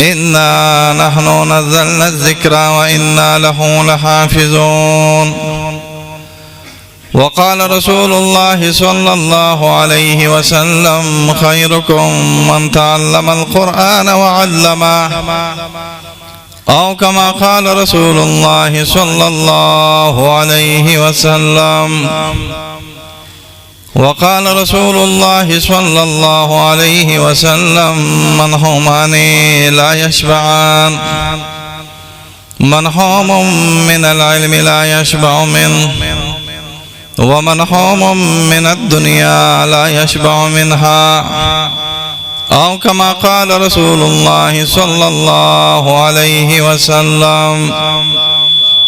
إنا نحن نزلنا الذكر وإنا له لحافظون. وقال رسول الله صلى الله عليه وسلم خيركم من تعلم القرآن وعلمه، أو كما قال رسول الله صلى الله عليه وسلم. وقال رسول الله صلى الله عليه وسلم منحومان لا يشبعان، منحوم من العلم لا يشبع منه، ومنحوم من الدنيا لا يشبع منها، أو كما قال رسول الله صلى الله عليه وسلم.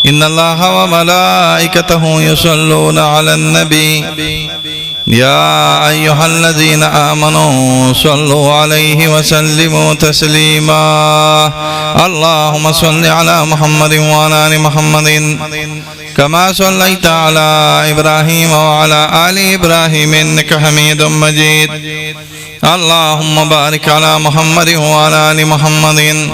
إن الله وملائكته يصلون على النبي يا أيها الذين آمنوا صلوا عليه وسلموا تسليما. اللهم صل على محمد وعلى آل محمد كما صليت على إبراهيم وعلى آل إبراهيم إنك حميد مجيد. اللهم بارك على محمد وعلى آل محمد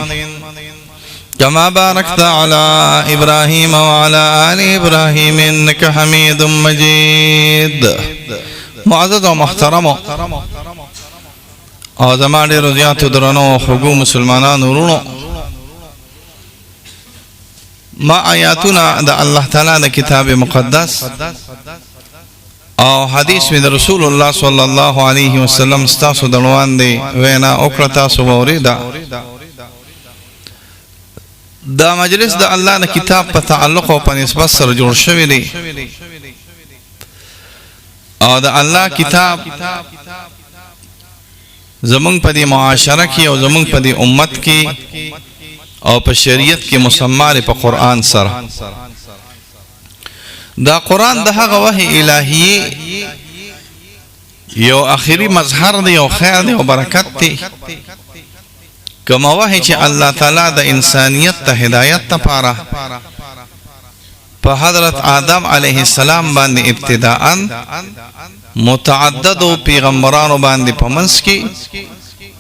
كما باركت على إبراهيم وعلى آل إبراهيم إنك حميد مجيد. معزز و محترم او زما ډېرو زیاتو درنو خوږو مسلمانانو ورونو، ما آیاتونه د الله تعالی د کتاب مقدس او حدیث می د رسول الله صلی الله علیه وسلم ستاسو د وړاندې وینا وکړه، تاسو واورېده. دا مجلس د الله د کتاب په تعلق او په نسبت سره جوړ شوی دی، او د الله کتاب زمونږ په دې معاشره کې او زمونږ په دې امت کې او په شریعت کې مسمار په قرآن سره. دا قرآن د هغه وحی الهی یو آخري مظهر دی او خیر دی او برکت دی، کوم وحی چې الله تعالی د انسانیت ته هدایت لپاره په حضرت آدم علیه السلام باندې ابتداءً متعدد پیغمبرانو باندې په منځ کې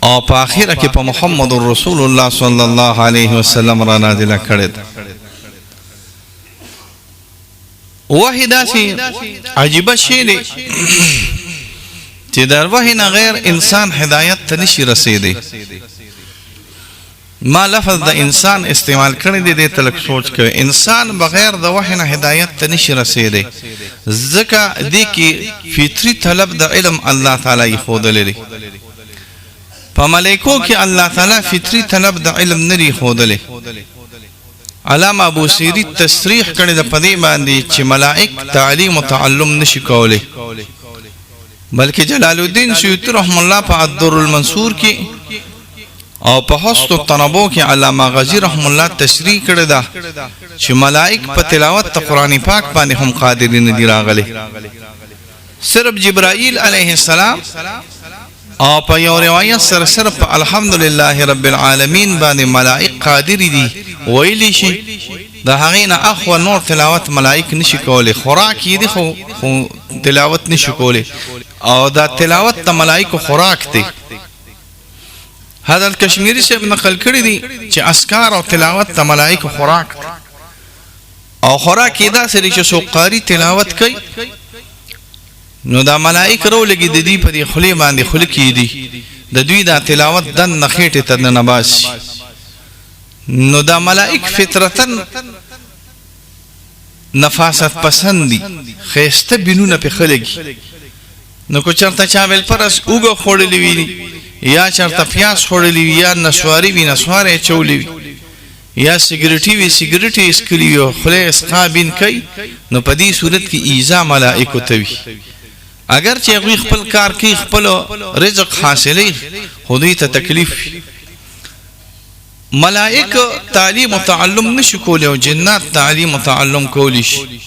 او په آخره کې په محمد رسول الله صلی الله علیه وسلم را نازله کړی. وحی داسې عجیبه شی دی چې در وحی نه غیر انسان هدایت ته نشي رسیدی. ما لفظ د انسان استعمال کړی دی، دې تلک سوچ کوي. انسان بغیر د وحی نه هدایت ته نشي رسیدی، ځکه دې کې فطري طلب د علم الله تعالی ښودلی دی. په ملائکو کې الله تعالی فطري طلب د علم نری ښودلی. علامه ابوسیری تصریح کړی د پدې باندې چې ملائک تعلیم او تعلم نشي کولی، بلکې جلال الدین سیوطی رحم الله په الدر المنصور کې او په حسن التنبو کې علامه غزی رحم الله تشریح کړی دا چې ملائک په تلاوت د قرآن پاک باندې هم قادر نه دي راغلي. صرف جبرائیل علیه السلام او په یو روایت سره صرف الحمدلله رب العالمین باندې ملائک قادر دي ویلی شي. د هغې نه اخوا نور تلاوت ملائک نشي کولی، خوراک یې دي خو تلاوت نشي کولی، او دا تلاوت د ملائکو خوراک دی. حضرت کشمیری صاحب نقل کړی دی چې اسکار او تلاوت د ملائکو خوراک دی، او خوراک یې داسې دی چې څوک قاري تلاوت کوي نو دا ملائک رو لګي د دې په دې خولې باندې خوله کېږدي، د دوی دا تلاوت دننه خېټې ته ننباسي. نو دا ملائک فطرتاً نفاست پسند دي، ښایسته بینونه پې ښه لګي. نو که چېرته چا بلپرس اوږه خوړلې وي، یا چېرته پیاز خوړلي وي، یا نسواري وي نسواره یې چولی وي، یا سګریټي وي سګریټ یې څښلي وي او خوله یې اسقا بین کوي، نو په دې صورت کې ایذا ملائکو ته وي. اگر چې هغوی خپل کار کوي، خپل رزق حاصلوي، خو دوی ته تکلیف وي. ملائک تعلیم و تعلم نشي کولی او جنات تعلیم و تعلم کولی شي،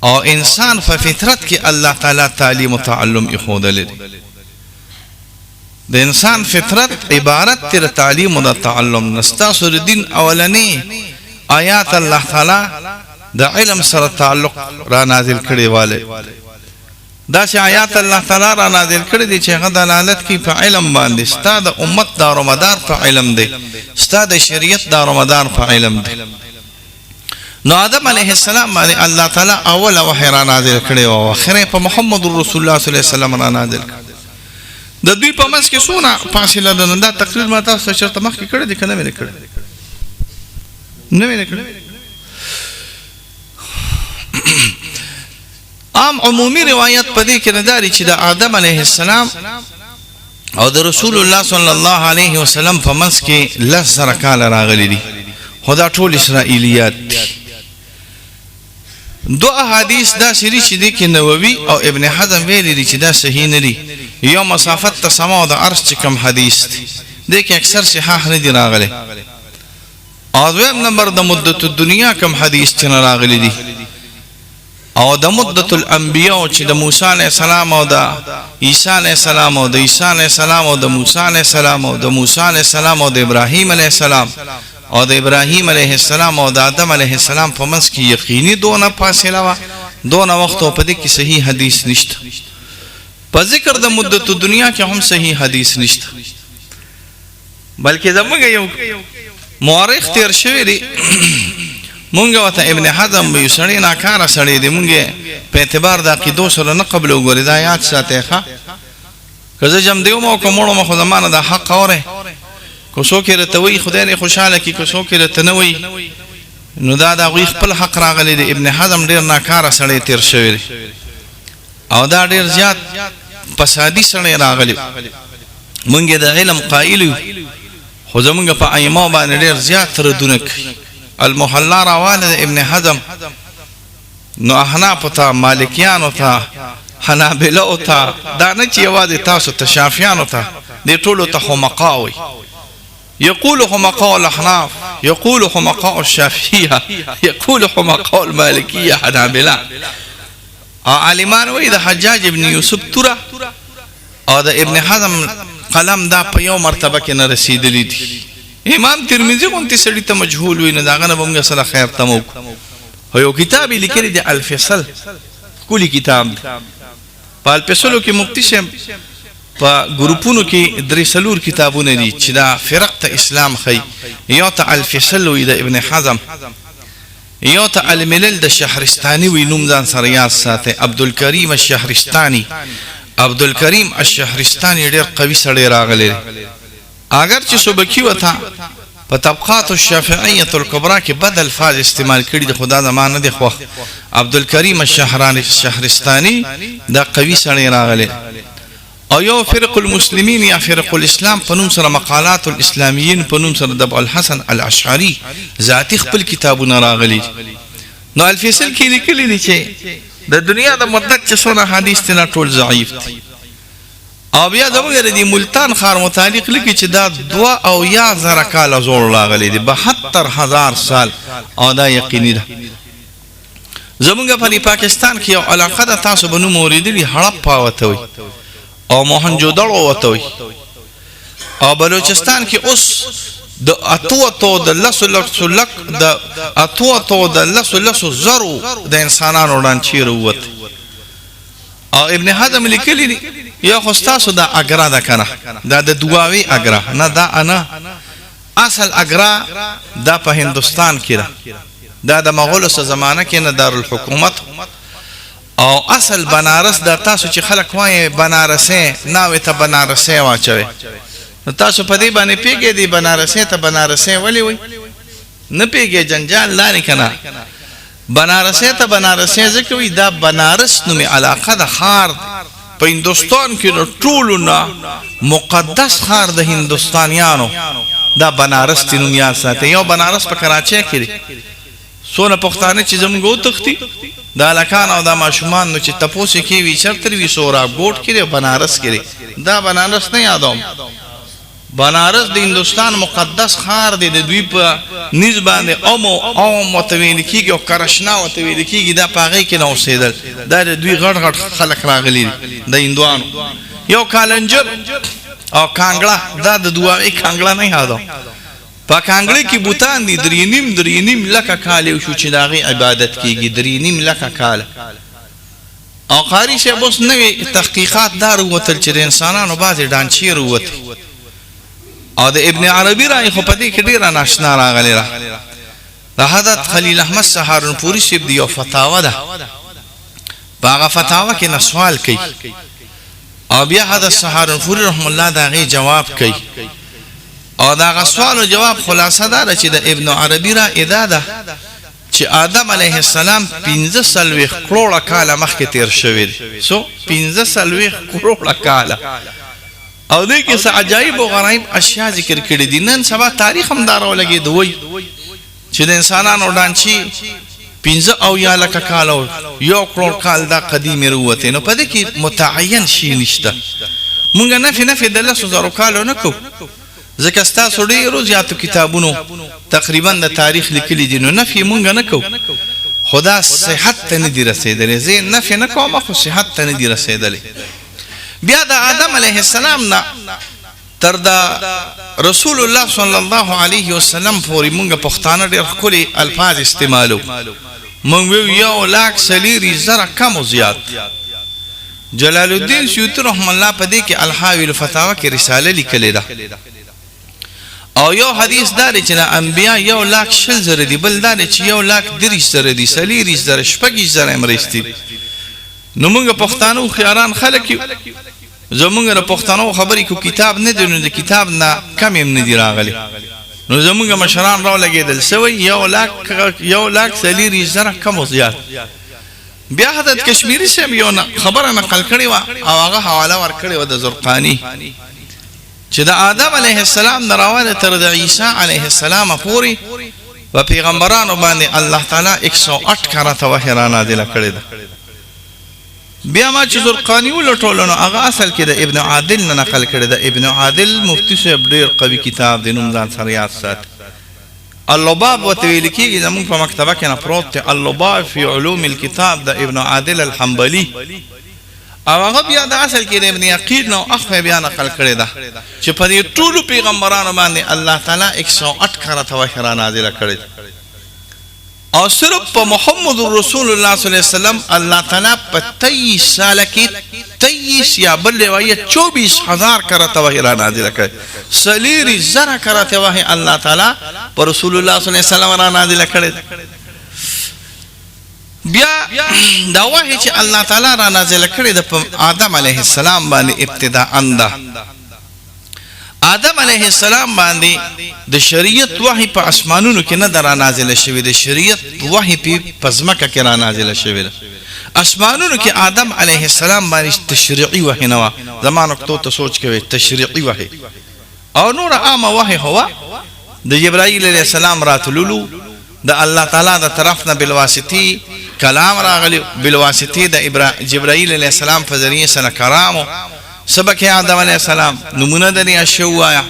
او انسان په فطرت کې الله تعالی تعلیم و تعلم ایښودلی دی. د انسان فطرت عبارت تر تعلیم و د تعلم نستا. سور دین اولنی آیات الله تعالی د علم سره تعلق را نازل کړي والے. دا چې آیات الله تعالی را نازل کړی دي چې هغه دلالت کوي په علم باندې ستا د امت دار و مدار په علم دی ستا د شریعت دار و مدار په علم دی نو آدم علیه السلام باندې الله تعالی اول وحی را نازل کړی او اخر په محمد رسول الله صلی الله علیه وسلم را نازل کړ د دوی په منځ کې څونه فاصله ده دا تقریر ما تاسو چرته مخکې کړی دی کنه مې کړی نه مې کړی عام عمومي روایت پدې کې نداري چې د آدم علیه السلام او د رسول الله صلی الله علیه وسلم په منځ کې 10 کال راغلي دي خدا ټول اسرائیلیات دو احادیث دا سری چې دي کې نووي او ابن حزم ویلي دي چې دا صحیح نه دي یو مسافت ته سما او د عرش چې کوم حدیث دي کې اکثر صحاح نه دي راغلي او دویم نمبر د مدت الدنیا کوم حدیث چې راغلي دي او د مدت الانبیاء چې د موسی علیه السلام او د عیسی علیه السلام او د عیسی علیه السلام او د موسی علیه السلام او د موسی علیه السلام او د ابراهیم علیه السلام او د ابراهیم علیه السلام او د آدم علیه السلام په منځ کې یقیني دونه فاصله وا دونه وخت په دې کې صحیح حدیث نشته په ذکر د مدت دنیا کې هم صحیح حدیث نشته بلکې زموږ یو مورخ تیر شوی دی مونږ وته ابن حزم به سړی ناکاره سړی دی مونږ په اعتبار د عقیدو سره نه قبل وګوري دا یاد ساتي ښه کله جام دیو مو کومړو مخ زمانه د حق اوره کو څوک رتوي خدای نه خوشاله کی کو څوک رتنوي نو دا د غوی خپل حق راغلی دی ابن حزم ډیر ناکاره سړی تیر شوی دی او دا ډیر زیات فسادي سړی راغلی مونږ د علم قائل خو زمونږ په ایمه باندې ډیر زیات ردونه کوي المحلا راواله ابن حزم نو احناف ته مالکیان ته حنابلة ته دا نه چې یوازې تاسو ته شافعیان ته دې ټولو ته حمقاوي يقول حمقاء الأحناف يقول حمقاء الشافعية يقول حمقاء المالكية حنابلة عالمان وی د حجاج ابن یوسف تورا او د ابن حزم قلم دا په یو مرتبه کې نه رسیدلی دي امام ترمذی غونتی سړی ته مجهول وي نه داغه نه بمګه سره خیر تمو هو یو کتاب لیکلی دی الفصل کلی کتاب په الفصلو کې مفتی شه په ګروپونو کې درې سلور کتابونه دي چې دا فرق ته اسلام خي یو ته الفصل وي د ابن حزم یو ته الملل د شهرستاني وي نوم ځان سره یاد ساتي عبدالکریم الشهرستاني عبدالکریم الشهرستاني ډېر قوي سړی راغلی اگر چې سبکی وتا په طبقات الشافعیه الکبرى کې بد الفاظ استعمال کړي د خدا زمانه دي خو عبدالکریم الشهرستاني دا قوي سړی راغلی او یو فرق المسلمین یا فرق الاسلام په نوم سره مقالات الاسلامیین په نوم سره د ابو الحسن الاشعری ذاتی خپل کتابونه راغلي نو الفصل کې لیکلي دي چې د دنیا د مدت چې څونه حدیث تنا ټول ضعیف دي او بیا زموږ د ملتان خار متعلق لیکي چې دا 2000 کال زور راغلي دي 72000 سال او دا یقیني ده زموږ په پاکستان کې یو علاقه د تاسو بنو موریدلی هړپ پاوته وي او موهنجودړو وته وي او بلوچستان کې اوس د اتو د لسلک د اتو د لسو زرو د انسانانو وړاندې چیرې وته او ابن حزم لیکلی دی یا خو تاسو دا اګرا ده کنه دا د دواوی اګرا نه دا انا اصل اګرا دا په هندستان کې دا د مغولو زمانه کې نه دارالحکومت او اصل بنارس دا تاسو چې خلک وایي بنارسه ناوې ته بنارسه واچوي نو تاسو په دې باندې پیګې دی بنارسه ته بنارسه ولي وي نه پیګې جنجال لانی کنه بنارسه ته بنارسه ځکه وي دا بنارس نومي علاقه د خار په هندستان کې د ټولو مقدس خار د هندستانیانو دا بنارس تینو یا ساته یو بنارس په کراچۍ کې دی سونه پښتانه چې زموږ تختی دا لکان او دا ماشومان نو چې تپوسې کې وی چرته وی سورا ګوټ کې بنارس کې دا بنارس نه یادوم بنارس د هندستان مقدس خار دی د دوی په نسبت باندې او متویل کیږي او کرشنا متویل کیږي دا پاغې کې نو اوسېدل دا د دوی غړ غړ خلک راغلي د هندوانو یو کالنجر او کانګړه دا د دواوی کانګړه نه یادوم په کانګړې کې بوتان دي درینیم لکه کال شو چې داغي عبادت کیږي درینیم لکه کال او قاری شه بوس نوی تحقیقات دار وتل چې انسانانو بعضی ډانچیر وته او د ابن عربی راي خو پدې کې ډیر ناشنا راغلی را د حضرت خلیل احمد سهارنپوری شپ دی او فتاوا ده باغه فتاوا کې نسوال کوي او بیا حضرت سهارنپوری رحم الله دا غي جواب کوي او دا سوال او جواب خلاصه ده چې د ابن عربی را ادا ده چې آدم علیه السلام 15 کروڑه کاله مخکې تیر شوی دی سو 15 کروڑه کاله او دې کې څه عجایب او غرایب اشیاء ذکر کړي دي نن سبا تاریخ هم دارو لګي دوی چې د انسانانو ډانچي 15 او یا لکه کال یو کروڑ کال دا قدیم وروته نو پدې کې متعین شي نشته مونږ نفي د لاسو زرو کالو نکو ځکه تاسو ډیرو زیاتو کتابونو تقریبا د تاریخ لیکلي دي نو نفي مونږ نکو خدا صحت ته نه دی رسیدلې زه نفي نکوم خو صحت ته نه دی رسیدلې بیا د آدم علیه السلام نه تر دا رسول الله صلی الله علیه وسلم پورې مونږ پښتانه ډېر خولي الفاظ استعمالو مونږ یو لاک سلیری زره کم او زیات جلال الدین سیوطی رحم الله پدې کې الحاوی الفتاوا کې رساله لیکلې ده او یو حدیث دار چې انبیا یو لاک شل زره دی بل دار چې یو لاک دریش زره دی سلیری زره شپږ زره امرستی نو مونږ پښتانه خياران خلک زمونږ د پښتنو خبرې کو کتاب نه دی نو د کتاب نه کم هم نه دی راغلی نو زمونږ مشران راو لګیدل سوی یو لاک سلیری زره کم او زیات بیا حضرت کشمیری صاحب یو خبره نقل کړې و او هغه حواله ور کړې و د زرقانی چې د آدم علیه السلام دراواله تر د عیسی علیه السلام پورې و پیغمبرانو باندې الله تعالی 108 کرته وحی را نازل کړی ده بیا ما چې زرقانی ولټولنو هغه اصل کې د ابن عادل نه نقل کړی د ابن عادل مفتی صاحب ډیر قوي کتاب د نوم ځان سره یاد سات اللباب وتویل کېږي زموږ په مکتبه کې نه پروت دی اللباب فی علوم الكتاب د ابن عادل الحنبلی او هغه بیا د اصل کې د ابن عقیل نو اخو بیا نقل کړی ده چې په دې ټولو پیغمبرانو باندې الله تعالی 108 کرته وحی را نازل کړی او صرف په محمد رسول الله صلی الله علیه وسلم الله تعالی په 23 سال کې 23 یا بل روایت 24000 کرته وحی را نازل کړ سلیری زره کرته وحی الله تعالی پر رسول الله صلی الله علیه وسلم را نازل کړ بیا دا وحی چې الله تعالی را نازل کړی د آدم علیه السلام باندې ابتداء انده آدم علیه السلام باندې د شریعت وحی په اسمانونو کې نه در نازل شوی د شریعت وحی په پزماکه کې را نازل شوی اسمانونو کې آدم علیه السلام باندې تشریعي وحی نه زمانو ته سوچ کوي تشریعي وحی او نور عام وحی هوا د جبرائیل علیه السلام راتللو د الله تعالی د طرف نه بالواسطي کلام راغلی بالواسطي د جبرائیل علیه السلام په ذریعه سره کرامو سبق آدم علیہ السلام نمونه دنی اشوایا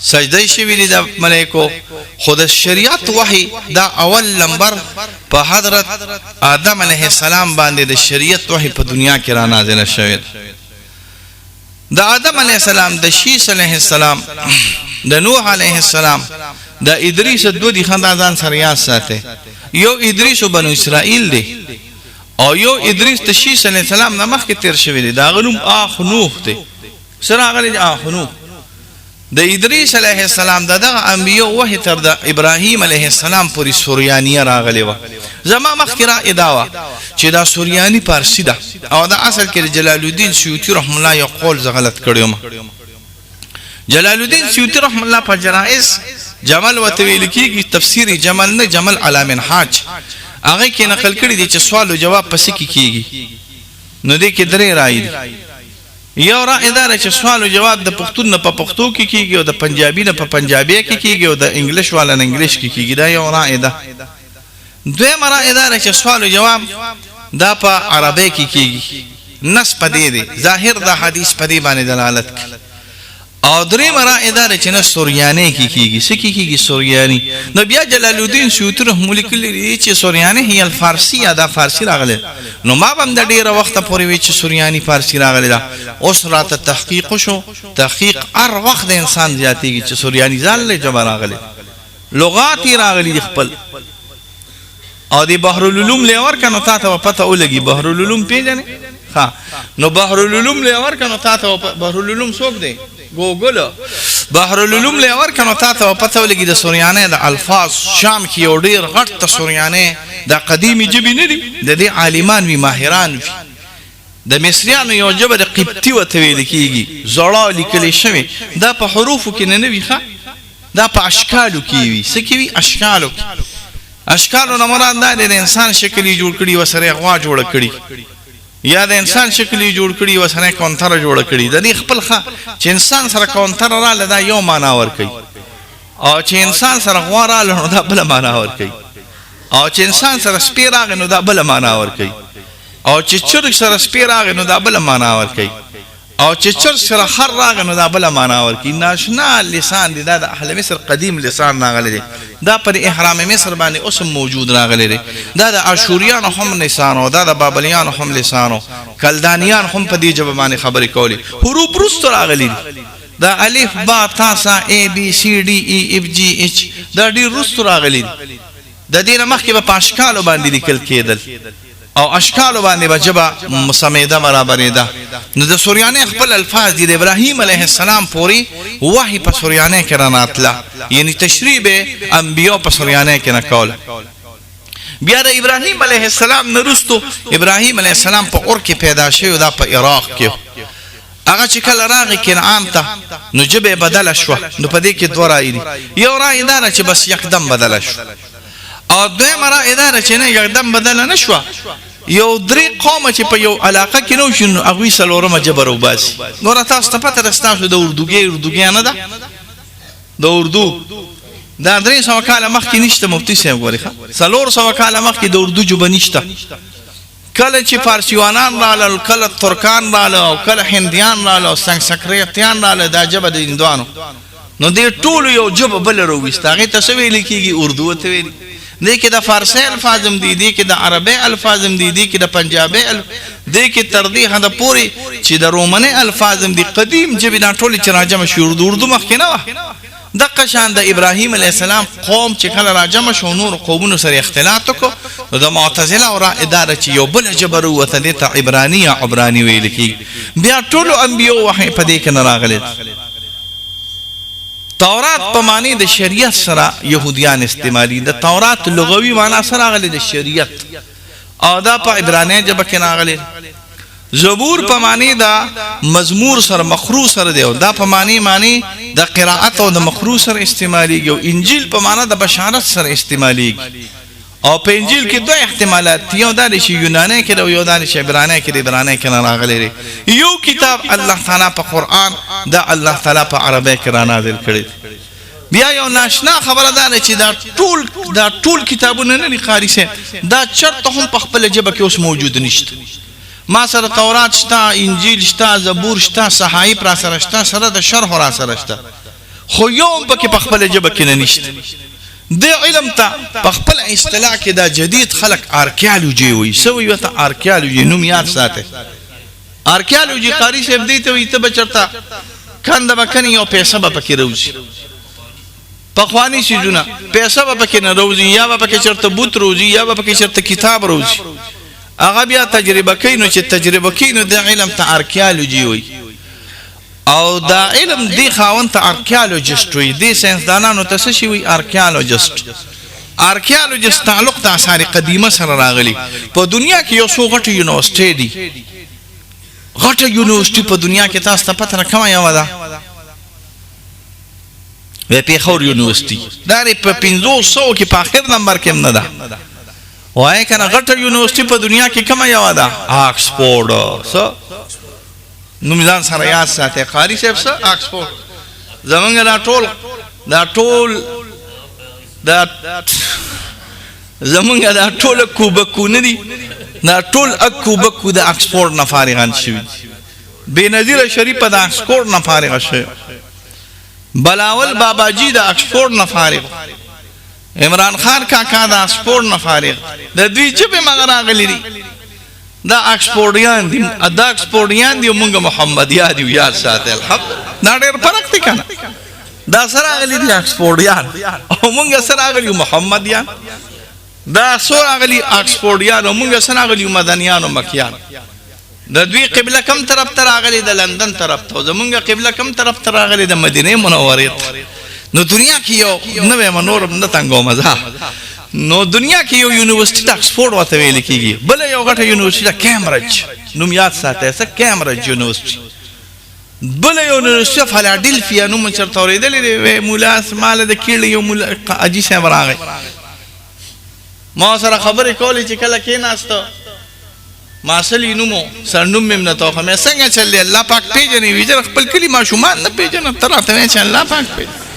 سجده شویلی دا ملیکو خود شریعت وحی دا اول نمبر په حضرت آدم علیہ السلام باندې د شریعت وحی په دنیا کې را نازل شوی دا آدم علیہ السلام د شیس علیہ السلام د نوح علیہ السلام د ادریس دو دی خاندان سره یاد ساته یو ادریس بنو اسرائیل دی او یو ادریس تشیس علیہ السلام نمخ کې تیر شوی دی دا غنوم آخنوخ دی سره غلی آخنوخ د ادریس علیہ السلام دغه انبیو وحی تر د ابراهیم علیہ السلام پوری سوریانیه راغلی و زما مخکره اداوا چې دا سوریانی پارسی ده او دا اصل کې جلال الدین سیوطی رحم الله یو قول غلط کړیوم جلال الدین سیوطی رحم الله په جرائز جمل وتویل کیږي تفسیر جمل نه جمل علی منهاج هغه کې نقل کړی دی چې سوال او جواب پس کې کیږي نو دې کې درې رائے دي یو رائے دا چې سوال او جواب د پښتون نه په پښتو کې کیږي او د پنجابي نه په پنجابي کې کیږي او د انګلیش والا نه انګلیش کې کیږي دا یو رائے ده دویم رائے دا چې سوال او جواب دا په عربی کې کیږي نص پدې دی ظاهر د حدیث پدې باندې دلالت کوي او درې مرا اداره چې نه سوریانی کیږي سکی کیږي سوریانی نو بیا جلال الدین سیوطی رحمه الله کلی چې سوریانی هي الفارسی ادا فارسی راغله نو ما هم د ډیره وخت پورې وی چې سوریانی فارسی راغله اوس راته تحقیق شو تحقیق هر وخت د انسان زیاتیږي چې سوریانی ځان له جبر راغله لغات راغلي خپل او دی بحر العلوم لیور کنو تا ته پته ولګي بحر العلوم پیژنې ها نو بحر العلوم لیور کنو تا ته بحر العلوم څوک دی ګوګل بحر العلوم لیور کنو تا ته پته ولګي د سوریانه د الفاظ شام کې یو ډیر غټ سوریانه د قدیمی جبی نه دي د دې عالمان وی ماهران وی د مصریانو یو جبه د قبطی وته ویل کیږي زړه لیکل شوی دا په حروفو کې نه وی ښه دا په اشکالو کې وی څه کې وی اشکالو اشکالو نه مراد دا د انسان شکلی جوړ کړي وسره غوا جوړ کړي یا د انسان شکلی جوړ کړي وسره کونتر جوړ کړي د دې خپل ښه چې انسان سره کونتر را لدا یو معنا ور کوي او چې انسان سره غوا را لنو دا بل معنا ور کوي او چې انسان سره سپی راغی نو دا بل معنا ور کوي او چې چرګ سره سپی راغی نو دا بل معنا ور کوي او چې چرګ سره خر راغی نو دا بل معنا ور کوي ناشنا لسان دی دا د اهل مصر قدیم لسان راغلی دی دا پر احرام مصر باندې اوس موجود راغلی دی دا د اشوریانو هم لسانو دا د بابلیانو هم لسانو کلدانیان هم په دې جواب باندې خبرې کولی حروف رستو راغلی دا الف با تا سا ا بی سی ډی ای اف جی اچ دا ډیر رستو راغلی د دې مخکې په اشکالو باندې لیکل کېدل او اشکالو باندې بجبا مسمیده برابرې ده نو د سوریانه خپل الفاظ دي د ابراهیم علیه السلام پوری وحی په سوریانه کې راناتله یعنی تشریح به انبیو په سوریانه کې نه کول بیا د ابراهیم علیه السلام نرستو ابراهیم علیه السلام په اور کې پیدا شوی دا په عراق کې هغه چې کله راغی کنعان ته نو جبه بدل شو نو په دې کې دوه رائے دي یو رائے دا چې بس یکدم بدل شو او دویمه رائے دا چې نه یکدم بدل نه شو یو درې قوم چې په یو علاقه کې نو شنو هغه سلورمه جبر وباسي نور تاسو ته پته راستاسو د اردوګي نه ده د اردو دا 300 کال مخکې نشته مفتي صاحب غوري سلور 100 کال مخکې د اردو جوب نشته کله چې فارسیوانان رااله کله ترکان رااله او کله هندیان رااله سنسکریتیان رااله دا جبه د هندوانو نو دې ټول یو جوب بل ورويست هغه ته ویل کېږي اردو ته ویل دې کې د فارسی الفاظم دي دې کې د عربی الفاظم دي دې کې د پنجابی دې کې تر دې هدا پوری چې د رومنی الفاظم دي قدیم جبه دا ټول چې راجم شو اردو مخکې نه و دغه شان د ابراهیم علیه السلام قوم چې کله راجم شو نور قومونو سره اختلاط وکړو د معتزله او اداره چې یو بل جبر وته دې ته عبرانی ویل کی بیا ټول انبیو وحی په دې کې نه راغلي تورات په معنی د شریعت سره يهوديان استعمالي د تورات لغوي معنی سره راغلي د شریعت او دا په عبرانی جبه کې راغلي زبور په معنی دا مزمور سره مخروص سره دی او دا په معنی د قرائت او د مخروص سره استعماليږي او انجیل په معنی د بشارت سره استعماليږي او په انجیل کې دوه احتمالات یو دا چې یوناني کې او یو دا چې عبرانی کې د عبرانی کې راغلي یو کتاب الله تعالی په قران دا الله تعالی په عربی کې را نازل کړی بیا یو ناشنا خبره ده چې دا ټول کتابونه نه لري سه دا چرته هم په خپل جبه کې اوس موجود نشته ما سره تورات شته انجیل شته زبور شته صحائف را سره شته سره د شرح را سره شته خو یو په کې په خپل جبه کې نه نشته د علم ته په خپل اصطلاح کې دا جدید خلق آرکیالوجي وي سوي وته آرکیالوجي نوم یاد ساته آرکیالوجي قاری صاحب دې ته وي ته بچرتا کنده بکني او پیسې به پکې روزي په خواني شيونه پیسې به پکې نه روزي یا به پکې چرته بوت روزي یا به پکې چرته کتاب روزي هغه بیا تجربه کینو چې تجربه کینو د علم ته آرکیالوجي وي او دا علم دی خاون ته آرکیالوجیست وي دی ساينسدانانو ته څه شي وي آرکیالوجیست تعلق د آثار قدیمه سره راغلي په دنیا کې یو څو غټ یونیورسيټي دي غټ یونیورسيټي په دنیا کې تاسو ته پته راکمه یو ده په پیښور یونیورسيټي دا په 500 کې په اخر نمبر کې نه ده وای کنه غټ یونیورسيټي په دنیا کې کومه یو ده آکسفورډ سو نومځان سره یاد ساتي قاری صاحب سره آکسفورډ زمونږ دا ټول کوبکونه دي دا ټول کوبکو د آکسفورډ نه فارغان شوی بنظیر شریف د آکسفورډ نه فارغ شوی بلاول باباجی د آکسفورډ نه فارغ عمران خان کاکا د آکسفورډ نه فارغ د دوی جبه مگر راغلی دي دا آکسفورډیان دي دا آکسفورډیان دي موږ محمدیان دي یاد ساتل الحمد دا ډېر فرق دی کنه دا سره غلي دي آکسفورډیان او موږ سره غلي محمدیان دا سو اغلی آکسفورډیانو مونږ سره اغلی مدنیانو مکیان د دوی قبله کم طرف ته راغلی د لندن طرف ته زمونږ قبله کم طرف ته راغلی د مدینه منوره نو دنیا کې یو نوې منور نه تنګو مزه نو دنیا کې یو یونیورسيټي آکسفورډ وته ویل کیږي بل یو غټه یونیورسيټي کیمبرج نوم یاد ساته څه کیمبرج یونیورسيټي بل یو یونیورسيټي فلادلفیا نوم چرته ورېدلې مولا اسماله د کیړ یو مولا اجي صاحب راغی ما سره خبرې کولې چې کله کې ناستو ما سلی نومو سرنوم مم نه توخه مې څنګه چلې الله پاک پیژنې ویجر خپل کلی ما شومان نه پیژنې تر ته چې الله پاک پیژنې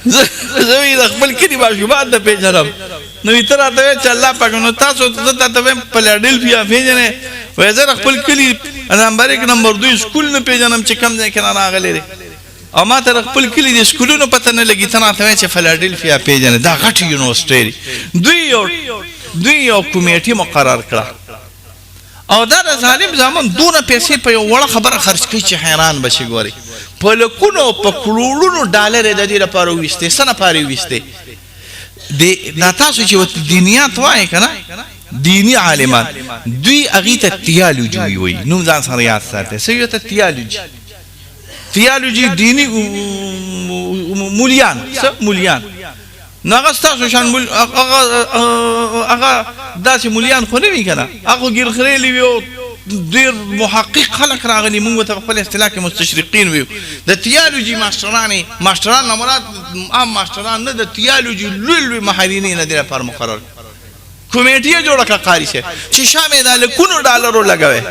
زوی د خپل کلی ما شومان نه پیژنم نو تر ته چې الله پاک نو تاسو ته فلادلفیا پیژنې ویجر خپل کلی نمبر 2 سکول نه پیژنم چې کم ځای کې راغلی او ما ته خپل کلی د سکولونو پته نه لګی ته ته چې فلادلفیا پیژنې دا غټ یونیورسيټي دوی یو کمیټه مقرر کړه او دا ظالم زمون دونه پیسې په یو وړه خبره خرج کړي چې حیران بشي ګوري په لکونو په کروڑونو ډالر د دې لپاره وسته سنه پاره وسته د تاسو چې دینیات وای کنه دینی عالمان دوی اغه ته تیالوجي وي نو ځان سره یاد ساتي سوي ته تیالوجي دینی مولیان ناغه تاسو شان مول هغه داسې مولیان خو نه وی کنه هغه ګیر خریلی ویو ډیر محقق خلک راغلي موږ ته خپل اصطلاح کې مستشرقین ویو د تیالوجي ماستران مراد عام ماستران نه د تیالوجي لوی محررین نه د لپاره مقرر کمیټه جوړه کړه قاری شه چې شامل د لکونو ډالرو لګوي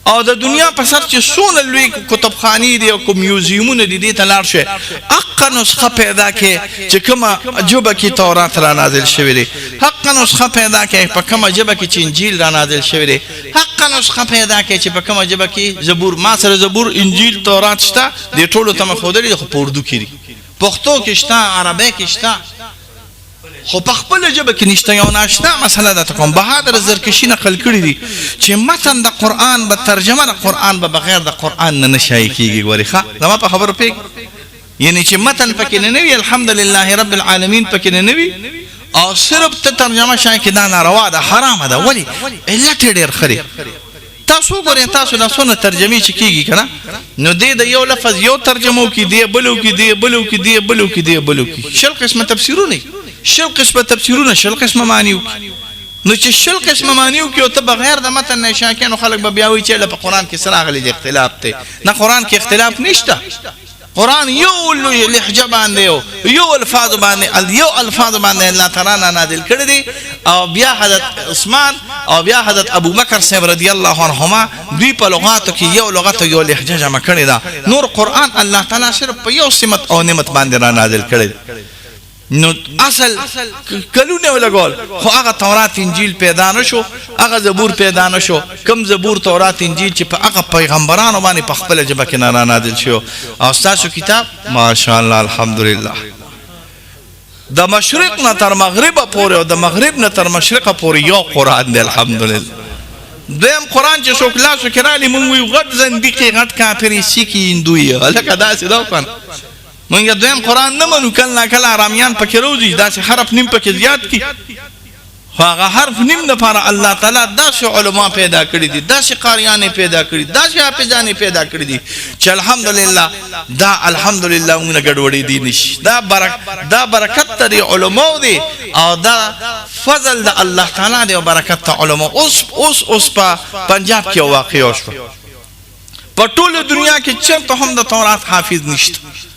او د دنیا په سر چې سونه لوی کتابخانې دي او کوم میوزیمونه دي دې ته لاړ شي حق نسخه پیدا کې چې کومه جوبه کې تورات را نازل شوی دی حق نسخه پیدا کې په کومه جوبه کې چې انجیل را نازل شوی دی حق نسخه پیدا کې چې په کومه جوبه کې زبور ما سره زبور انجیل تورات شته د ټولو ته مخودري خو په اردو کې پښتو کې شته عربی کې شته خو په خپل جبه کې نشته یو ناشنا مسله ده کوم بهادر زرکشي نقل کړی دي چې متن د قران به ترجمه د قران به بغیر د قران نه نشای کیږي ګوري ښه زما په خبرو پیګ یعنی چې متن پکې نه وي الحمدلله رب العالمین پکې نه وي او صرف ته ترجمه شای کې دا ناروا ده حرام ده ولی علت ډیر خري تاسو ګورئ تاسو نه سونه ترجمه چې کیږي کنه نو دې د یو لفظ یو ترجمه کې دی بلو کې شل قسمه تفسیرونه شل قسمه تفسیرونه شل قسمه معنی نو چې شل قسمه معنی او ته بغیر د متن نشه کینو خلک به بیا وی چې په قران کې سره غلي اختلاف ته نه قران کې اختلاف نشته قران یو لهجه باندې یو الفاظ باندې الله تعالی نازل کړی دي او بیا حضرت عثمان او بیا حضرت ابو بکر صاحب رضی الله عنهما دوی په لغاتو کې یو لغت یو لهجه جمع کړی دا نور قران الله تعالی صرف په یو سمت او نعمت باندې را نازل کړی نو اصل کلونه ولګول خو هغه تورات انجیل پیدا نشو هغه زبور پیدا نشو کم زبور تورات انجیل چې په هغه پیغمبرانو باندې په خپل جبه کې نه نازل شو او تاسو کتاب ماشاءالله الحمدلله د مشرق نه تر مغرب پورې او د مغرب نه تر مشرق پورې یو قران دی الحمدلله دیم قران چې څوک لا شکرالي مونږ وي غټ زندګي غټ کافری سکی هندوی الکه داسې دا وکړ مونږ دویم قران نه منو کله آرامیان پکې روزي دا چې حرف نیم پکې زیات کی خو هغه حرف نیم نه پر الله تعالی داسې علما پیدا کړی دي داسې قاریان پیدا کړی داسې حافظان پیدا کړی دي چې الحمدلله دا الحمدلله موږ ګډوډې دي نشي دا برکت تر علماء دي او دا فضل د الله تعالی دی او برکت ته علماء اوس په پنجاب کې واقع شو په ټوله دنیا کې چرته هم د تورات حافظ نشته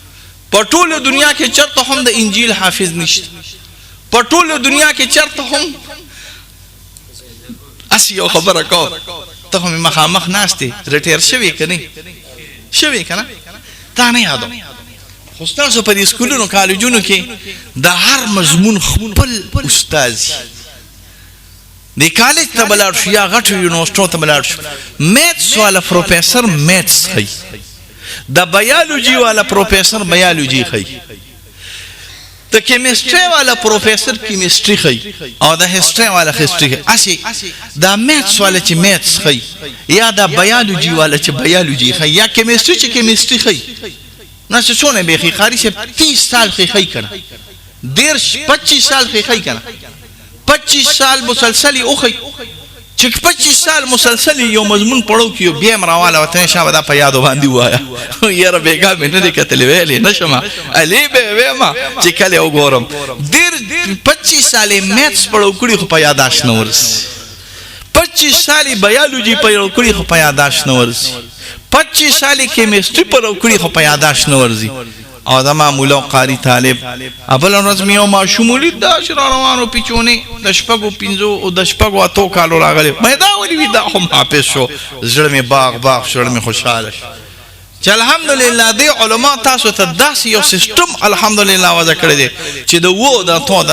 په ټوله دنیا کې چرته هم د انجیل حافظ نشته په ټوله دنیا کې چرته هم اسیو خبره کو ته هم مخامخ ناشته رټیر شوی کنه تا نه یادو خو تاسو په دې سکولونو کالجونو کې د هر مضمون خپل استاد دی کالج ته بلار شو یا غټ یونیورسيټي ته بلار شو میتھس والا پروفیسر میتھس هي د بایولوژي والا پروفیسر بایولوژي خي د کیمستري والا پروفیسر کیمستري خي او د هیستوري والا هیستوري اسی د میتھس والا چې میتھس خي یا د بایولوژي والا چې بایولوژي خي یا کیمستري چې کیمستري خي نو څه څونه به خي خاري 30 سال خي کنه 25 سال خي کنه 25 سال مسلسل اوخی چې 25 سال مسلسل یو مضمون پړو کیو بیا مراواله وته شابه دا په یادو باندې وایا یاره بیګا مې نه کتلې ویلې نشم علي به وېما چې کله وګورم ډیر 25 سال میتھس پړو کړی خو په یاداش نه ورس 25 سال بیولوژي پړو کړی خو په یاداش نه ورس 25 سال کیمستري پړو کړی خو په یاداش نه ورزي او دا معمولا قاری طالب ابل ورځ مې یو ماشوم ولید دا روانو پیچونی د شپږو پنځو او د شپږو اتو کالو راغلی مې دا ولې وی دا هم حافظ شو زړه مې باغ زړه مې خوشاله شو چې الحمدلله دی علما تاسو ته داسې یو سیستم الحمدلله وضع کړی دی چې د وو د تو د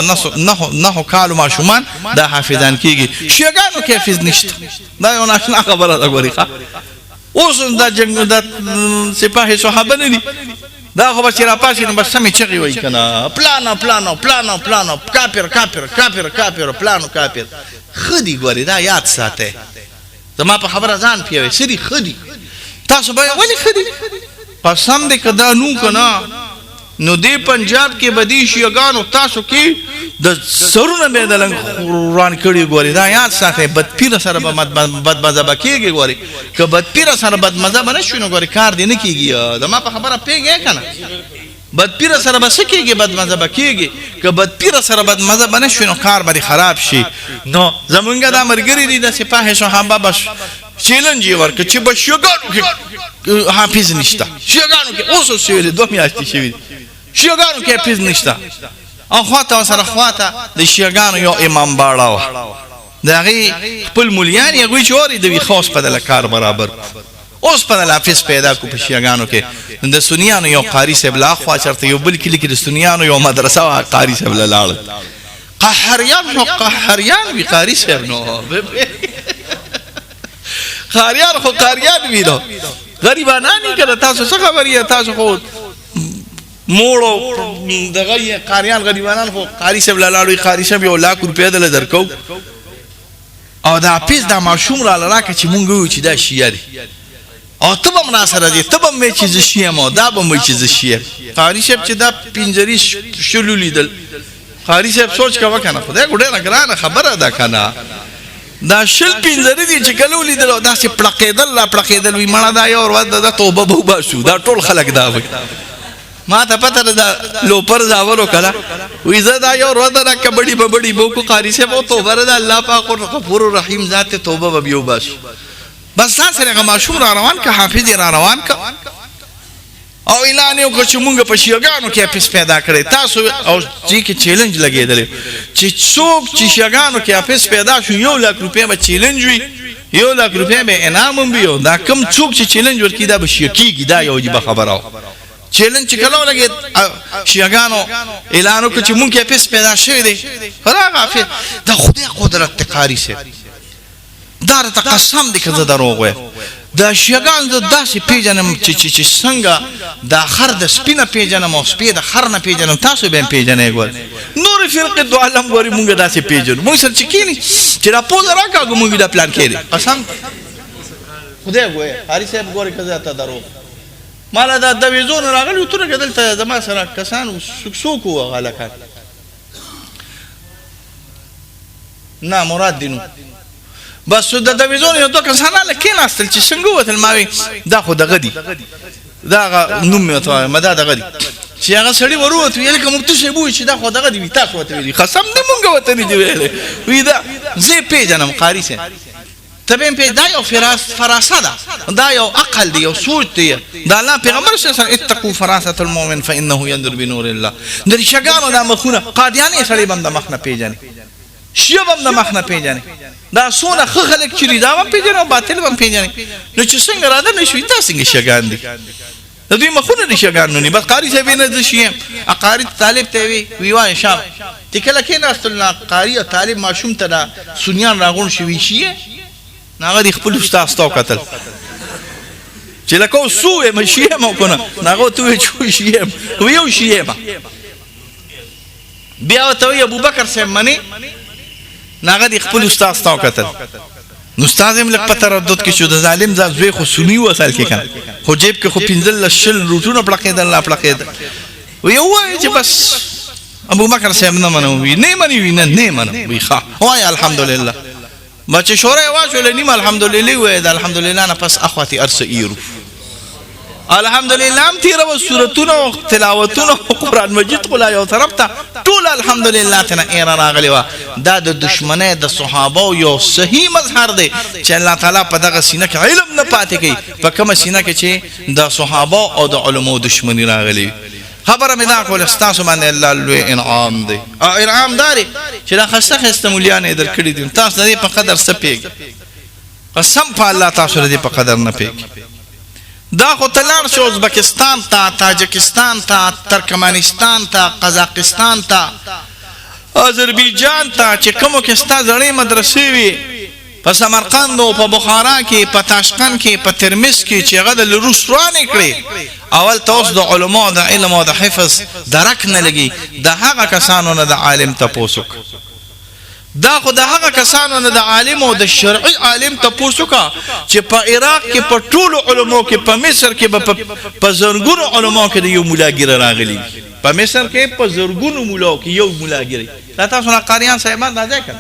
نه کالو ماشومان دا حافظان کیږي شیګانو کې حافظ نشته دا یو ناشنا خبره ده ګوري اوس دا جنگ د سپاه صحابه نه دي دا خو بس را پاسې نو بس سمې چغې وایي که نه پلانو کاپر پلانو کاپر ښه دي ګورې دا یاد ساتئ زما په خبره ځان پیوئ څه دي ښه دي تاسو به ولې ښه دي قسم دی که دا نو که نه نو دې پنجاب کې به دې شیعګانو تاسو کې د سرونه به یې د لنګ وران کړي ګورې دا یاد ساتئ بدپیره سره به بدمذهبه کېږي ګورې که بدپیره سره بدمذهبه نه شوي نو ګورې کار دې نه کېږي زما په خبره پوهېږې که نه بدپیره سره به څه کېږي بدمذهبه کېږي که بدپیره سره بدمذهبه نه شوي نو کار به دې خراب شي نو زمونږ دا ملګري دي د سپاه صحابه بس چیلنج یې ورکړه چې به شیعګانو کې حافظ نشته شیعګانو کې اوس شوي دي 2 میاشتې شوي دي شیعګانو کې حافظ نشته او خواته سره خواته د شیعګانو یو امام باړه وه د هغې خپل مولیان یې هغوی چې اوري د وي ښه اوس په دله کار برابر اوس په دله حافظ پیدا کړو په شیعګانو کې د سنیانو یو قاري صاحب له اخوا چېرته یو بل کلي کې د سنیانو یو مدرسه وه قاري صاحب له لاړل قهریان وي قاري صاحب نو قاریان خو قاریان وي نو غریبانان یې که نه تاسو څه خبر یې تاسو خو موړو دغه یې قاریان غریبانان خو قاري صاحب له لاړو قاري صاحب 1 لاک روپۍ دله درکو او د حافظ دا ماشوم راله راکړه چې مونږ ووایو چې دا شیعه دی او ته به هم راسره دی ته به هم وایې چې زه شیعه یم او دا به هم وایي چې زه شیعه یم قاري صاحب چې دا 15 شلو لیدل قاري صاحب سوچ کوه که نه خدای خو ډېره ګرانه خبره ده که نه دا 15 دي چې کله ولیدل او داسې پړقېدل وي مړه دا یو ورځ د توبه به وباسو دا ټول خلک دا وایي ما ته پته ده دا لوپر زاورو کله وی زه دا یو ورځ دا کبډي ببډي بو کو قاري صاحب او توبه ده الله پاک غفور رحیم ذات توبه به بیو باسو بس ځان سره هغه ماشوم را روان که حافظ را روان که او اعلان یې وکړه چې مونږ په شیعګانو کې حافظ پیدا کړی تاسو او دې کې چیلنج لګېدلی چې څوک چې شیعګانو کې حافظ پیدا شو 1 لاک روپۍ به چیلنج وي 1 لاک روپۍ به انعام هم وي دا کم څوک چې چیلنج ورکړي دا به شیعه کېږي دا یو عجیبه خبره وه چیلنج چې کله ولګېد شیعګانو اعلان وکړه چې مونږ کې حافظ پیدا شوی دی راغه حافظ دا خدای قدرت دی قاري صاحب دا راته قسم دی که زه دروغ وایم دا شیعګان زه داسې پېژنم چې څنګه دا خر د سپي نه پېژنم او سپی د خر نه پېژنم تاسو به هم پېژنئ ګورئ نورې فرقې دو عالم ګورې مونږ داسې پېژنو مونږ سره چې کښېني چې دا پوزه راکاږو مونږ دا پلان کې دی قسم خدای ګویا قاري صاحب ګورې که زه ته دروغ ما له دا دویزونه راغلي وو تورکه دلته زما سره کسان څوک وو هغه هلکان نه مراد دي نو بس د دویزون یو 2 کسان هلک کېناستل چې څنګه ووتل ما وی دا خو دغه دي دا هغه نوم مې ورته وایم دا دغه دي چې هغه سړي ور ووت ویل که مفتي صاحب ووایي چې دا خو دغه دي وي تاسو ورته ویلي قسم دی مونږ ورته نه دي ویلی وی دا زه یې پېژنم قاري صاحب ته به یې دا یو فراسه ده دا یو عقل دی یو سوچ دی دا الله پیغمبر صلی الله علیه وسلم اتقوا فراسة المؤمن فانه ينظر بنور الله د شیعګانو دا مخونه قادیاني سړي به هم د مخ نه پېژني شیعه به هم د مخ نه پېژني دا څونه ښه خلک چې دي دا به هم پېژني او باطل به هم پېژني نو چې څنګه راده نه شوي دا څنګه شیعګان دي د دوی مخونه د شیعګانو نه بس قاري صاحب یې نه زه شیعه یم قاري طالب ته یې وی وایه شام چې کله کېناستل نه قاري او طالب ماشوم ته دا سنیان راغونډ شوي شیعه هغه د خپل استاد ته وکتل چې لکه اوس څو یم شیعه یم او که نه هغه ورته وویل چې شیعه یم وی یو شیعه یم بیا ورته وایي ابوبکر صاحب منې هغه د خپل استاد ته وکتل نو استاد هم لږ په تردد کې شو د ظالم زوی خو سني و اصل کې که خو جیب کې خو 15 روټونه پړقېدل لا پړقېدل وی ووایي چې بس ابو بکر صاحب نه منوي نه منوي نه منوي ښه وای الحمدلله بچ شوره واجو نیم الحمدلله وای د الحمدلله نه پس اخواتي ارس ایرو الحمدلله هم تیر و سورتونه او تلاوتونه قرآن مجید قلا یو طرف ته ټول الحمدلله تنه ایر راغلی و دا د دشمنه د صحابه یو صحیح مظهر دی چې الله تعالی په دغه سینه کې علم نه پاتې کوي په کوم سینه کې چې د صحابه او د علماء دشمنی راغلی خبره مې دا کول استاسو باندې الله لوی انعام دی او انعام داري چې دا خسته مولیان درکړي دي تاسو دې په قدر سپیږ قسم په الله تاسو دې په قدر نه پیږ دا خو تلار شو ازبکستان تا تاجکستان تا ترکمنستان تا قزاقستان تا آذربایجان تا چې کومو کې ستا زړې مدرسې وي په سمرقند او په بخارا کې په تاشقند کې په ترمذ کې چې هغه د روس روانې کړې اول توس د علماء د علم او د حفظ درک نه لګي د هغه کسانو نه د عالم تپوسک دا خو د هغه کسانو نه د عالم او د شرعي عالم تپوسو کا چې په عراق کې په ټولو علماو کې په مصر کې په زرګونو علماو کې یو مولاګر راغلی په مصر کې په زرګونو مولاو کې یو مولاګر دا تاسو نه قاریان صاحبان دا ځکه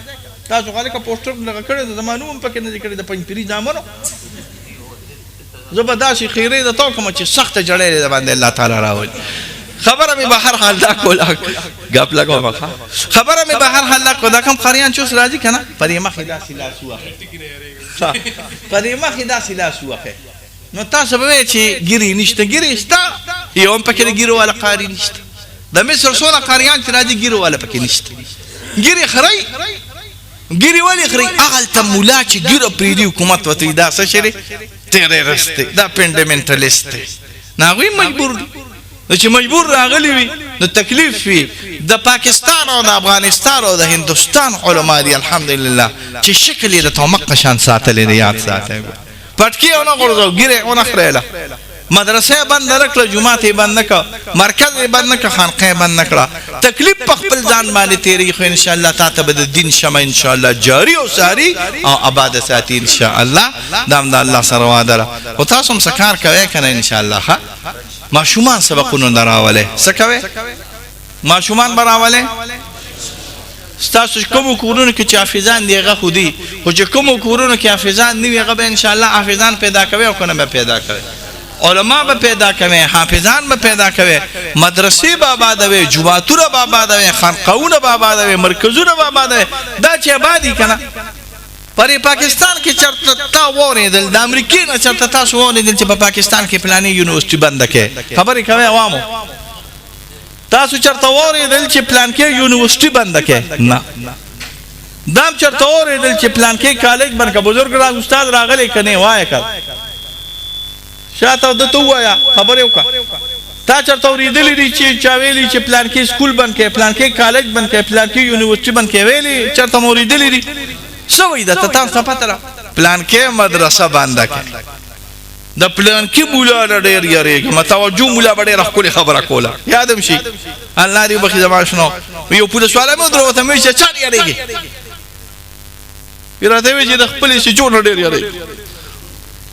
تاسو خلک پوسټر لګ کړی د زمانو هم پکې نه کړی د پنځپيري ځامنو زبرداشي خیره د تو کوم چې سخت جړې د باندې الله تعالی راول خبره می به هر حال دا کولا غپ لگاو مخه خبره می به هر حال دا کو دا کم قریان چوس راځي کنه پرې مخه دا سلاسو اخه پرې مخه دا سلاسو اخه نو تاسو به چې ګری نشته ګری شته یو هم پکې ګیرو ولا قاری نشته د مصر سونه قریان چې راځي ګیرو ولا پکې نشته ګری خړی ګری ولی خړی اغل ته مولا چې ګیرو پری دی حکومت وته دا څه شری ټیرریست دا پندمنټالیست ناغوی مجبور چې مجبور راغلی وي نو تکلیف وي د پاکستان او د افغانستان او د هندستان علما دي الحمدلله چې شکل یې د تومق شان ساتلې دی یاد ساتي پټکی او نه غورځو ګیره او نه خړېله مدرسې بند نکړه جمعه بند نکړه مرکز بند نکړه خانقاه بند نکړه تکلیف په خپل ځان باندې تیری خو ان شاء الله تاسو به د دین شمه ان شاء الله جاری او ساری او آباد ساتي ان شاء الله دام د الله سره وعده او تاسو هم سکار کوي کنه ان شاء الله ها ماشومان سبقونو دراوله سکوي ماشومان براوله ستاسو کوم کورونو کې چې حافظان دیغه خودي او چې کوم کورونو کې حافظان نیوي هغه به ان شاء الله حافظان پیدا کوي او کنه به پیدا کوي علما به پیدا کوي حافظان به پیدا کوي مدرسې به آبادوي جواتونه به آبادوي خانقاهونه به آبادوي مرکزونه به آبادوي دا چې آبادی کنه پرې پاکستان کې چرته تا وریدل د امریکای نه چرته تاسو وریدل چې په پاکستان کې پلانې یونیورسيټي بند کړي خبرې کوي عوامو تاسو چرته وریدل چې پلان کې یونیورسيټي بند کړي نه دام چرته وریدل چې پلان کې کالج بند کړي بزرګ راز استاد راغلی کنه وای کړ شاته د تو وایا خبرې وکړه تا چرته وریدل دي چې چا ویلي چې پلان کې سکول بند کړي پلان کې کالج بند کړي پلان کې یونیورسيټي بند کړي ویلي چرته وریدل دي سوې د تاسو پته را پلان کې مدرسه باندې کې د پلان کې مولا ډېر یاري متوجو مولا ډېر خپل خبره کوله یادم شي الله دې بخي زما شنو یو په سوال مې دروته مې چې چا یاريږي پیراته وی چې د خپل شي جوړ ډېر یاري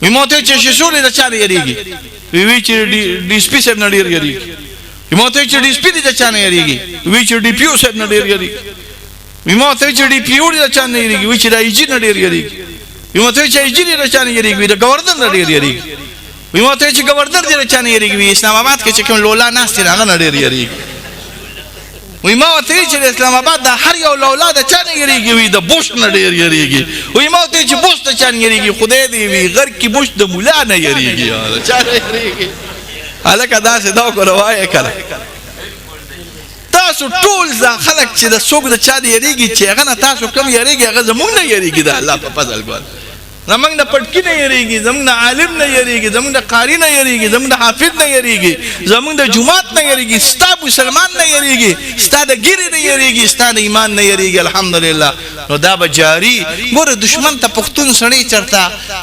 مې ماته چې شولې د چا یاريږي وی چې ډي سپي سم ډېر یاري مې ماته چې ډي سپي د چا نه یاريږي وی چې ډي پیو سم ډېر یاري ویمه ته چې ډی پیوړي د چانه یریږي وی چې د ایجی نه ډیر یریږي ویمه ته چې ایجی د چانه یریږي د گورنر نه ډیر یریږي ویمه ته چې گورنر د چانه یریږي اسلام آباد کې چې کوم لولا ناس تر هغه نه ډیر یریږي ویمه ته چې اسلام آباد د هر یو لولا د چانه یریږي وی د بوش نه ډیر یریږي ویمه ته چې بوش د چانه یریږي خدای دې وی غر کې بوش د مولا نه یریږي یار چانه یریږي الکه دا څه دا کوي کړه تاسو ټول ځا خلک چې د سوق د چا دی یریږي چې هغه نه تاسو کم یریږي هغه زمونږ نه یریږي د الله په فضل ګور زمونږ د پټکی نه یریږي زمونږ د عالم نه یریږي زمونږ د قاری نه یریږي زمونږ د حافظ نه یریږي زمونږ د جمعات نه یریږي ستا مسلمان نه یریږي ستا د ګیری نه یریږي ستا د ایمان نه یریږي الحمدلله نو دا به جاری ګوره دشمن ته پښتون سړی چرته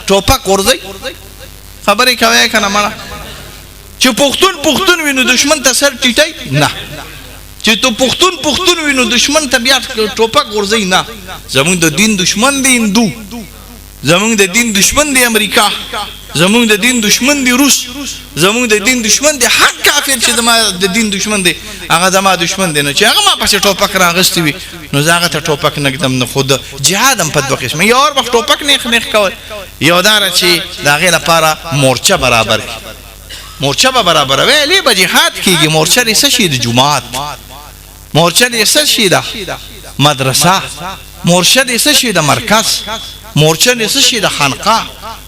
ټوپک ورځي خبرې کوي کنه مړه چې پښتون ویني دشمن ته سر ټیټای نه چې تو پښتون وینو دشمن ته بیا ټوپک ورځي نه زمونږ د دین دشمن دی هندو زمونږ د دین دشمن دی امریکا، زمونږ د دین دشمن دی روس، زمونږ د دین دشمن دی هر کافر چې د دین دشمن دی هغه زما دشمن دی. نو چې هغه ما پسې ټوپک راغستی وي نو زه هغه ته ټوپک نږدم. نه خو د جهاد هم په دوه قسمه، یو اور وخت ټوپک نیخ کول، یو دا چې د هغې لپاره مورچه برابر کړي. مورچه به برابروي، هلې به جهاد کېږي. مورچه دې څه شي؟ د جومات. مورچه دې څه شي؟ د مدرسه. مورچه دې څه شي؟ د مرکز. مورچه دې څه شي؟ د خانقاه.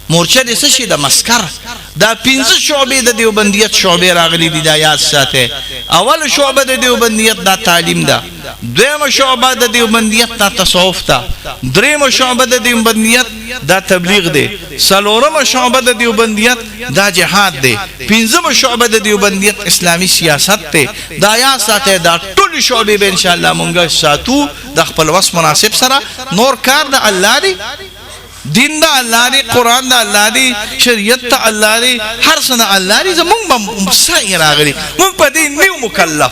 مورچه دې څه شي؟ د مسکر. دا 5 شعبې د دیوبندیت شعبې راغلي دي، دا یاد ساتئ. اول شعبه د دیوبندیت دا تعلیم ده، دویمه شعبه د دیوبندیت دا تصوف ده، دریمه شعبه د دیوبندیت دا تبلیغ ده، څلورمه شعبه د دیوبندیت دا جهاد ده، پنځمه شعبه د دیوبندیت اسلامی سیاست ده. دا یاد ساتئ، دا ټول شعبې به ان شاء الله مونږ ساتو د خپل وس مناسب سره. نور کار د الله دی، دین دا الله دی، قرآن دا الله دی، شریعت دا الله دی، هر څه دا الله دی. زمونږ به سعی راغلی، مونږ په دې نیو مکلف،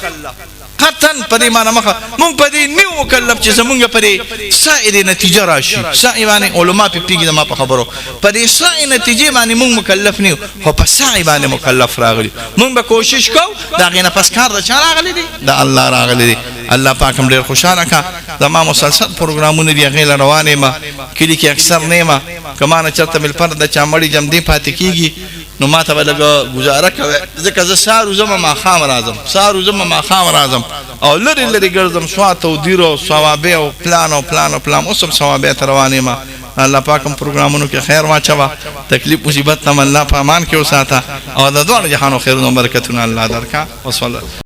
قطعا په دې معنی مخه مونږ په دې نیو مکلف چې زمونږ په دې سعی نتیجه راشي. سعی باندې علما په پیږي ما په خبرو، په دې سعی نتیجه باندې مونږ مکلف نیو، خو په سعی باندې مکلف راغلی. مونږ به کوشش کوو دا غینه پس کار د چا راغلی دی؟ د الله راغلی دی. الله پاک هم ډېر خوشاله کا. زما مسلسل پروګرامونه دي هغې له روانې ما کلي کې اکثر نه یم. که ما نه چېرته بالفرد د چا مړي جمدې پاتې کېږي نو ما ته به لږه ګزاره کوئ، ځکه زه سهار وځم ماښام راځم، سهار وځم ماښام راځم او لرې لرې ګرځم، سوات او دیر او صوابع او پلان او پلان او پلان. اوس هم صوابع ته روان یم. الله پاک هم پروګرامونو کې خیر واچوه، تکلیف مصیبت نه الله په امان کې وساته او د دواړو جهانو خیرونه برکتونه الله درکا. وصلی